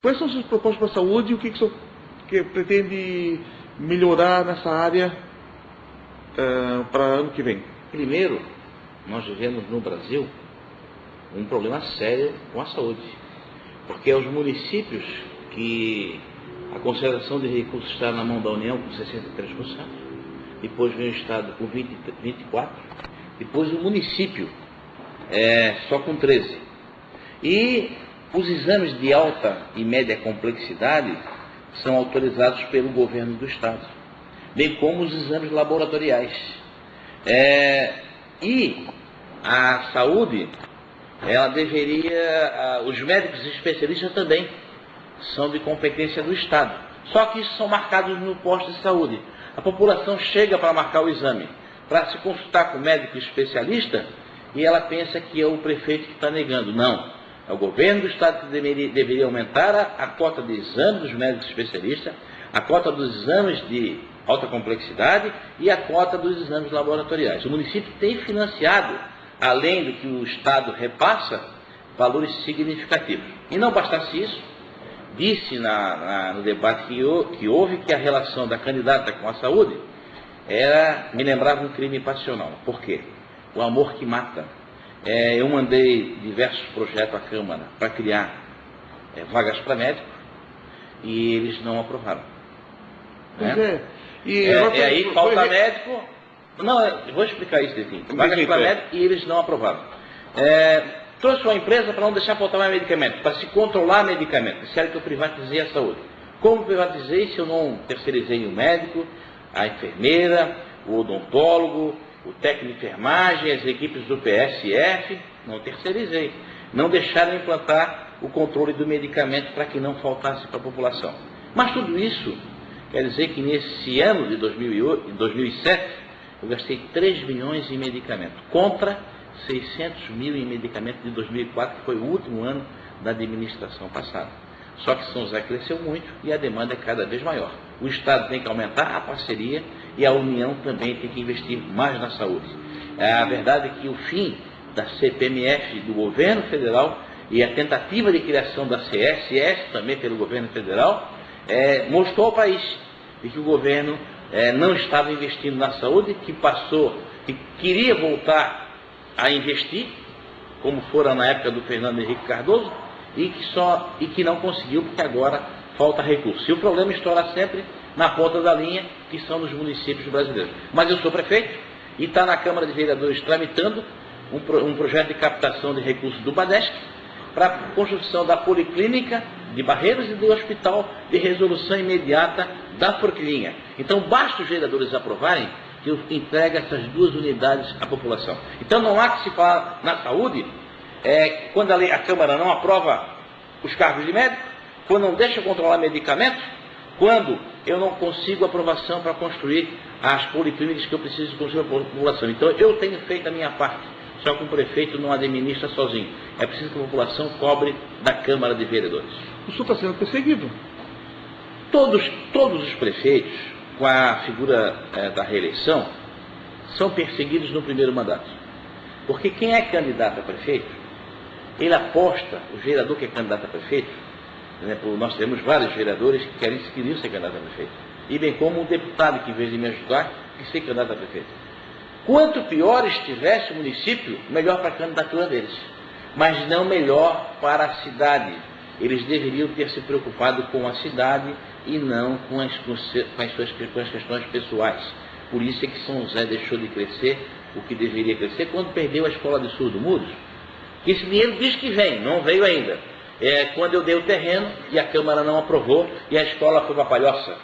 Quais são as suas propostas para a saúde e o que o senhor pretende melhorar nessa área para ano que vem? Primeiro, nós vivemos no Brasil um problema sério com a saúde, porque os municípios que a concentração de recursos está na mão da União com 63%, depois vem o Estado com 24%, depois o município só com 13%. E os exames de alta e média complexidade são autorizados pelo governo do Estado, bem como os exames laboratoriais. E a saúde, ela deveria, os médicos especialistas também são de competência do Estado, só que isso são marcados no posto de saúde. A população chega para marcar o exame, para se consultar com o médico especialista, e ela pensa que é o prefeito que está negando. Não. É o governo do Estado que deveria aumentar a cota de exames dos médicos especialistas, a cota dos exames de alta complexidade e a cota dos exames laboratoriais. O município tem financiado, além do que o Estado repassa, valores significativos. E não bastasse isso, disse no debate que houve que a relação da candidata com a saúde me lembrava um crime passional. Por quê? O amor que mata. Eu mandei diversos projetos à Câmara para criar vagas para médico e eles não aprovaram. E aí falta médico. Não, eu vou explicar isso aqui. Vagas para médico e eles não aprovaram. Trouxe uma empresa para não deixar faltar mais medicamento, para se controlar medicamento. Disseram que eu privatizei a saúde. Como privatizei se eu não terceirizei o médico, a enfermeira, o odontólogo, o técnico de enfermagem, as equipes do PSF? Não terceirizei. Não deixaram implantar o controle do medicamento para que não faltasse para a população. Mas tudo isso quer dizer que nesse ano de 2007, eu gastei 3 milhões em medicamento, contra 600 mil em medicamento de 2004, que foi o último ano da administração passada. Só que São José cresceu muito e a demanda é cada vez maior. O Estado tem que aumentar a parceria e a União também tem que investir mais na saúde. A verdade é que o fim da CPMF do governo federal e a tentativa de criação da CSS, também pelo governo federal, mostrou ao país que o governo não estava investindo na saúde, que queria voltar a investir, como fora na época do Fernando Henrique Cardoso, e que não conseguiu, porque agora falta recurso. E o problema estoura sempre na ponta da linha, que são nos municípios brasileiros. Mas eu sou prefeito e está na Câmara de Vereadores tramitando um projeto de captação de recursos do BADESC para a construção da Policlínica de Barreiros e do Hospital de Resolução Imediata da Forquilinha. Então basta os vereadores aprovarem que eu entregue essas 2 unidades à população. Então não há que se falar na saúde quando a Câmara não aprova os cargos de médico, quando não deixa controlar medicamentos, quando eu não consigo aprovação para construir as policlínicas que eu preciso construir para a população. Então eu tenho feito a minha parte, só que o prefeito não administra sozinho. É preciso que a população cobre da Câmara de Vereadores. O senhor está sendo perseguido? Todos os prefeitos, com a figura da reeleição, são perseguidos no primeiro mandato. Porque quem é candidato a prefeito, ele aposta, o vereador que é candidato a prefeito, nós temos vários vereadores que queriam ser candidato a prefeito, e bem como um deputado que, em vez de me ajudar, quer ser candidato a prefeito. Quanto pior estivesse o município, melhor para a candidatura deles, mas não melhor para a cidade. Eles deveriam ter se preocupado com a cidade e não com as questões pessoais. Por isso é que São José deixou de crescer o que deveria crescer quando perdeu a escola de surdo-mudos. Esse dinheiro diz que vem, não veio ainda. Quando eu dei o terreno e a Câmara não aprovou e a escola foi para a palhoça.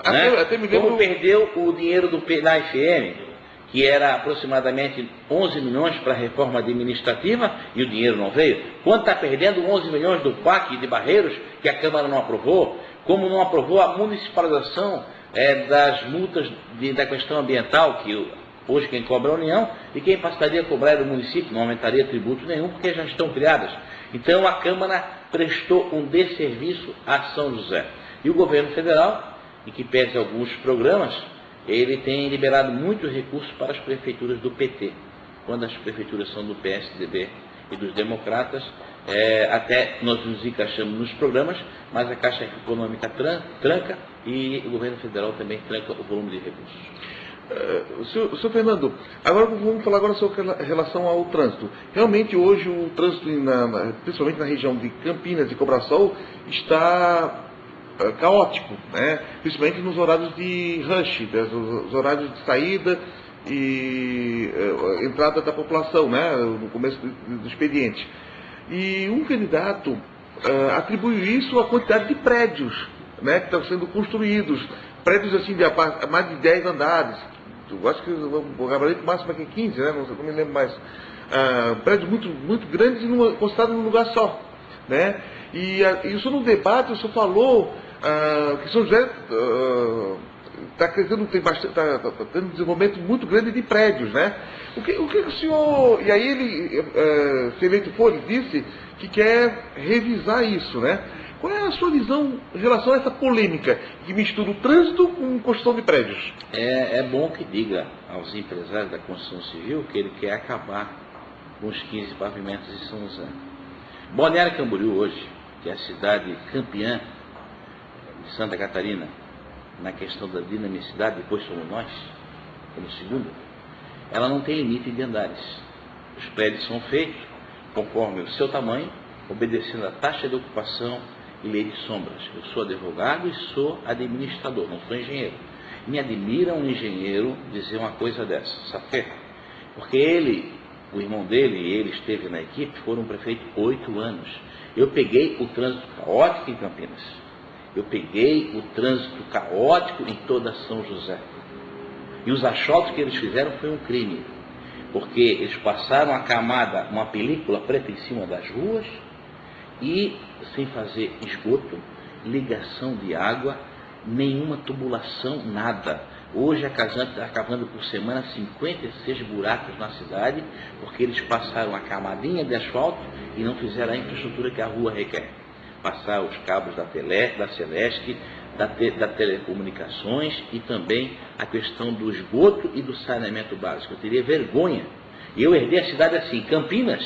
Até me lembro... Como perdeu o dinheiro da FM, que era aproximadamente 11 milhões para a reforma administrativa e o dinheiro não veio. Quando está perdendo 11 milhões do PAC de Barreiros, que a Câmara não aprovou, como não aprovou a municipalização das multas da questão ambiental, que hoje quem cobra é a União, e quem passaria a cobrar era o município, não aumentaria tributo nenhum, porque já estão criadas. Então a Câmara prestou um desserviço a São José. E o governo federal, em que pese alguns programas, ele tem liberado muitos recursos para as prefeituras do PT, quando as prefeituras são do PSDB e dos democratas, até nós nos encaixamos nos programas, mas a Caixa Econômica tranca e o governo federal também tranca o volume de recursos. Senhor Fernando, agora vamos falar agora sobre relação ao trânsito. Realmente hoje o trânsito, principalmente na região de Campinas e Cobrasol, está caótico, né? Principalmente nos horários de rush, os horários de saída e entrada da população, né? No começo do expediente. E um candidato atribuiu isso à quantidade de prédios, né, que estão sendo construídos, prédios assim de mais de 10 andares. Eu acho que o gabarito máximo aqui é 15, né? Não me lembro mais. Prédios muito grandes e concentrados num lugar só, né? E o senhor no debate, o senhor falou que São José está crescendo, está tendo um desenvolvimento muito grande de prédios, né? O que o senhor... E aí ele, se eleito for, ele disse que quer revisar isso, né? Qual é a sua visão em relação a essa polêmica que mistura o trânsito com construção de prédios? É bom que diga aos empresários da construção civil que ele quer acabar com os 15 pavimentos de São José. Balneário Camboriú hoje, que é a cidade campeã de Santa Catarina, na questão da dinamicidade, depois somos nós, como segundo, ela não tem limite de andares. Os prédios são feitos conforme o seu tamanho, obedecendo a taxa de ocupação e lei de sombras. Eu sou advogado e sou administrador, não sou engenheiro. Me admira um engenheiro dizer uma coisa dessa, sabe por quê? Porque ele, o irmão dele e ele esteve na equipe, foram prefeito 8 anos. Eu peguei o trânsito caótico em Campinas. Eu peguei o trânsito caótico em toda São José. E os asfaltos que eles fizeram foi um crime. Porque eles passaram uma película preta em cima das ruas e sem fazer esgoto, ligação de água, nenhuma tubulação, nada. Hoje a Casan está cavando por semana 56 buracos na cidade, porque eles passaram a camadinha de asfalto e não fizeram a infraestrutura que a rua requer. Passar os cabos da Celesc, da telecomunicações e também a questão do esgoto e do saneamento básico. Eu teria vergonha. E eu herdei a cidade assim, Campinas,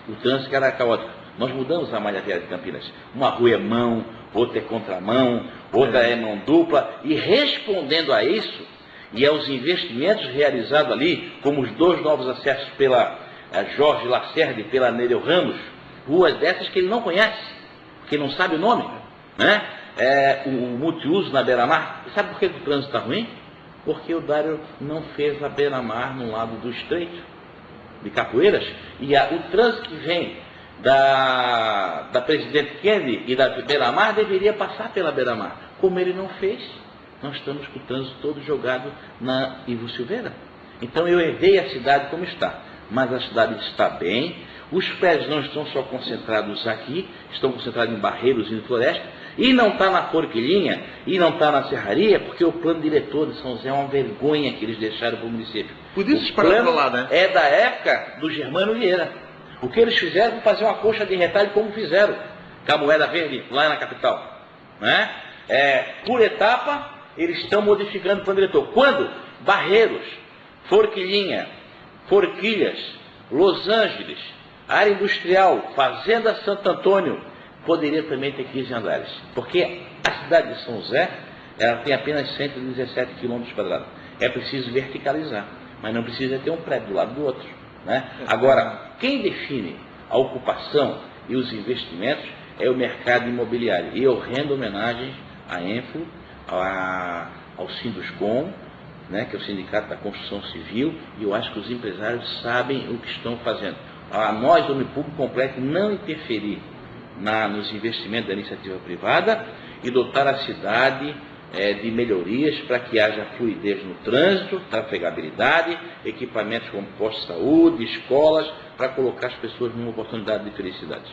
o trânsito era caótico. Nós mudamos a malha viária de Campinas. Uma rua é mão, outra é contramão, outra é mão dupla. E respondendo a isso, e aos investimentos realizados ali, como os 2 novos acessos pela Jorge Lacerda e pela Nereu Ramos, ruas dessas que ele não conhece, que não sabe o nome, né? O multiuso na beira-mar. Sabe por que o trânsito está ruim? Porque o Dário não fez a beira-mar no lado do Estreito de Capoeiras, e o trânsito que vem da Presidente Kennedy e da beira-mar deveria passar pela beira-mar. Como ele não fez, nós estamos com o trânsito todo jogado na Ivo Silveira. Então eu herdei a cidade como está, mas a cidade está bem. Os prédios não estão só concentrados aqui, estão concentrados em Barreiros e em Floresta, e não está na Forquilhinha, e não está na Serraria, porque o plano diretor de São José é uma vergonha que eles deixaram para o município. Por isso o plano lá, né? É da época do Germano Vieira. O que eles fizeram foi fazer uma coxa de retalho como fizeram com a moeda verde lá na capital, né? Por etapa, eles estão modificando o plano diretor. Quando? Barreiros, Forquilhinha, Forquilhas, Los Angeles, área industrial, Fazenda Santo Antônio, poderia também ter 15 andares. Porque a cidade de São José, ela tem apenas 117 km². É preciso verticalizar, mas não precisa ter um prédio do lado do outro, né? Agora, quem define a ocupação e os investimentos é o mercado imobiliário. E eu rendo homenagem à Enfro, ao Sinduscom, né, que é o Sindicato da Construção Civil, e eu acho que os empresários sabem o que estão fazendo. A nós, do Público Completo, não interferir nos investimentos da iniciativa privada e dotar a cidade de melhorias para que haja fluidez no trânsito, trafegabilidade, equipamentos como postos de saúde, escolas, para colocar as pessoas numa oportunidade de felicidade.